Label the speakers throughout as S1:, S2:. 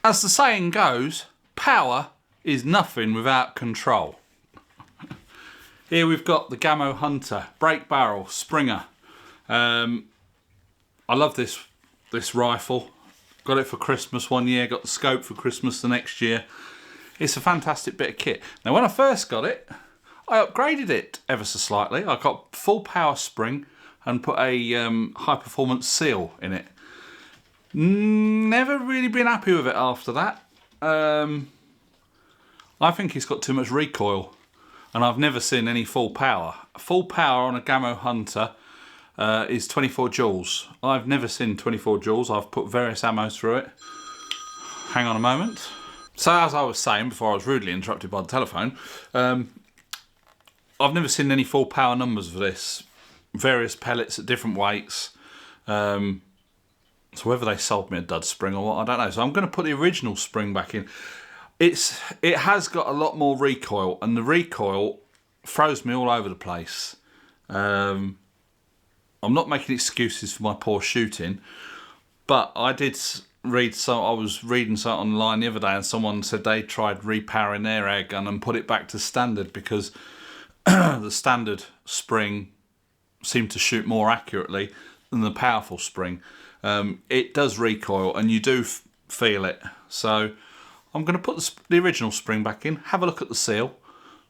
S1: As the saying goes, power is nothing without control. Here we've got the Gamo Hunter, break barrel, Springer. I love this rifle. Got it for Christmas one year, got the scope for Christmas the next year. It's a fantastic bit of kit. Now when I first got it, I upgraded it ever so slightly. I got full power spring and put a high performance seal in it. Never really been happy with it after that. I think it's got too much recoil, and I've never seen any full power. Full power on a Gamo Hunter is 24 joules. I've never seen 24 joules. I've put various ammos through it. Hang on a moment. So as I was saying before I was rudely interrupted by the telephone, I've never seen any full power numbers for this. Various pellets at different weights. So whether they sold me a dud spring or what, I don't know. So I'm going to put the original spring back in. It has got a lot more recoil, and the recoil throws me all over the place. I'm not making excuses for my poor shooting, but I did read I was reading something online the other day, and someone said they tried repowering their air gun and put it back to standard because the standard spring seemed to shoot more accurately than the powerful spring. It does recoil, and you do feel it. So I'm going to put the original spring back in, have a look at the seal,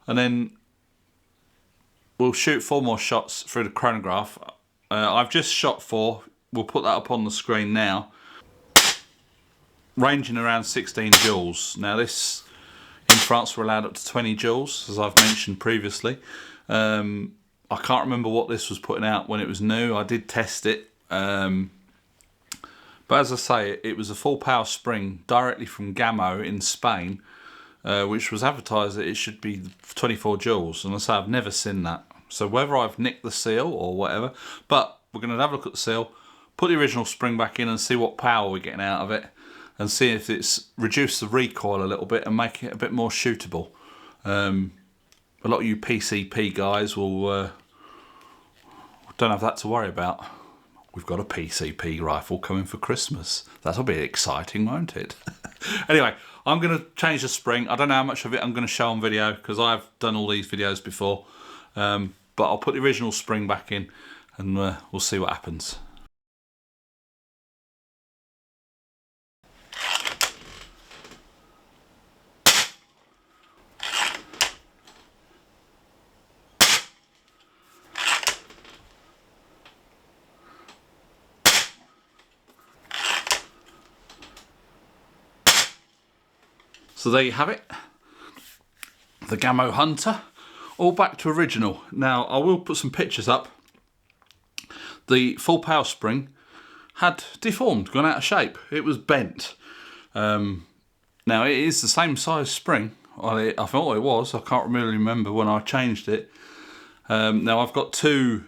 S1: and then we'll shoot 4 more shots through the chronograph. I've just shot 4. We'll put that up on the screen now. Ranging around 16 joules. Now this, in France, we're allowed up to 20 joules, as I've mentioned previously. I can't remember what this was putting out when it was new. I did test it. But as I say, it was a full power spring directly from Gamo in Spain, which was advertised that it should be 24 joules. And I say I've never seen that. So whether I've nicked the seal or whatever, but we're going to have a look at the seal, put the original spring back in and see what power we're getting out of it, and see if it's reduced the recoil a little bit and make it a bit more shootable. A lot of you PCP guys will don't have that to worry about. We've got a PCP rifle coming for Christmas. That'll be exciting, won't it? Anyway, I'm going to change the spring. I don't know how much of it I'm going to show on video because I've done all these videos before. But I'll put the original spring back in and we'll see what happens. So there you have it, the Gamo Hunter, all back to original. Now I will put some pictures up. The full power spring had deformed, gone out of shape. It was bent. Now it is the same size spring. I thought it was. I can't really remember when I changed it. Now I've got 2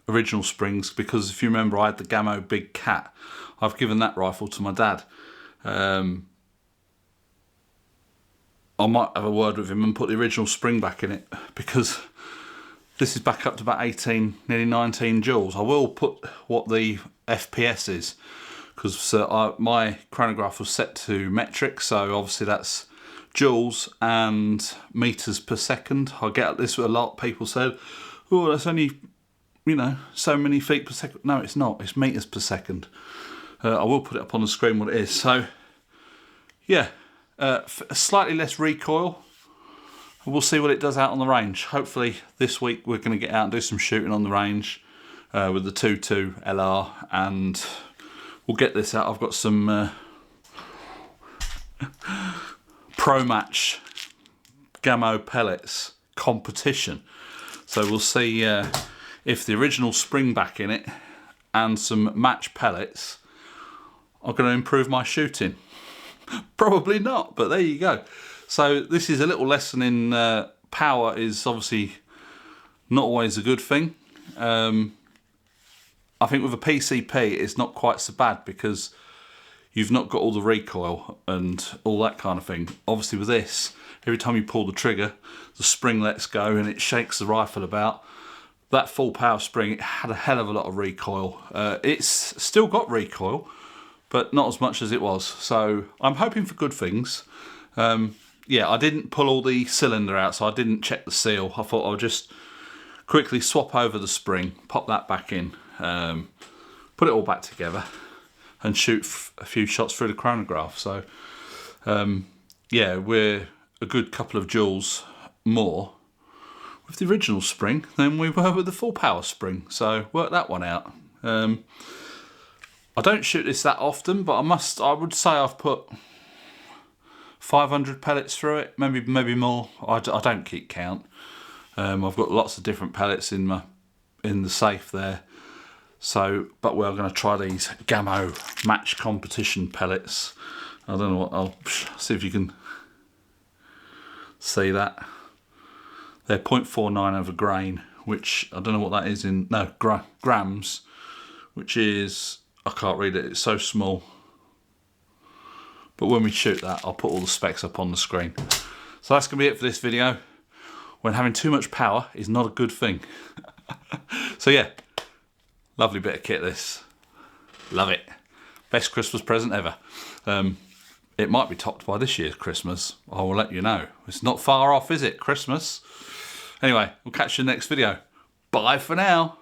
S1: original springs because if you remember I had the Gamo Big Cat. I've given that rifle to my dad. I might have a word with him and put the original spring back in it because this is back up to about 18, nearly 19 joules. I will put what the FPS is because my chronograph was set to metric, so obviously that's joules and meters per second. I get this with a lot. People said, oh, that's only, you know, so many feet per second. No, it's not. It's meters per second. I will put it up on the screen what it is. So, yeah. Slightly less recoil. We'll see what it does out on the range. Hopefully this week we're going to get out and do some shooting on the range with the 2.2 LR, and we'll get this out. I've got some Pro Match Gamo pellets competition, so we'll see if the original spring back in it and some match pellets are going to improve my shooting. Probably not, but there you go. So this is a little lesson in power is obviously not always a good thing. I think with a PCP it's not quite so bad because you've not got all the recoil and all that kind of thing. Obviously with this, every time you pull the trigger, the spring lets go and it shakes the rifle about. That full power spring, it had a hell of a lot of recoil. It's still got recoil, but not as much as it was. So I'm hoping for good things. Yeah, I didn't pull all the cylinder out, so I didn't check the seal. I thought I'll just quickly swap over the spring, pop that back in, put it all back together, and shoot a few shots through the chronograph. So yeah, we're a good couple of joules more with the original spring than we were with the full power spring. So work that one out. I don't shoot this that often, but I would say I've put 500 pellets through it, maybe more. I don't keep count. I've got lots of different pellets in the safe there. So, but we're going to try these Gamo match competition pellets. I don't know what, I'll see if you can see that. They're 0.49 of a grain, which I don't know what that is in, no, grams, which is, I can't read it, it's so small. But when we shoot that, I'll put all the specs up on the screen. So that's going to be it for this video. When having too much power is not a good thing. So yeah, lovely bit of kit this. Love it. Best Christmas present ever. It might be topped by this year's Christmas. I will let you know. It's not far off, is it, Christmas? Anyway, we'll catch you in the next video. Bye for now.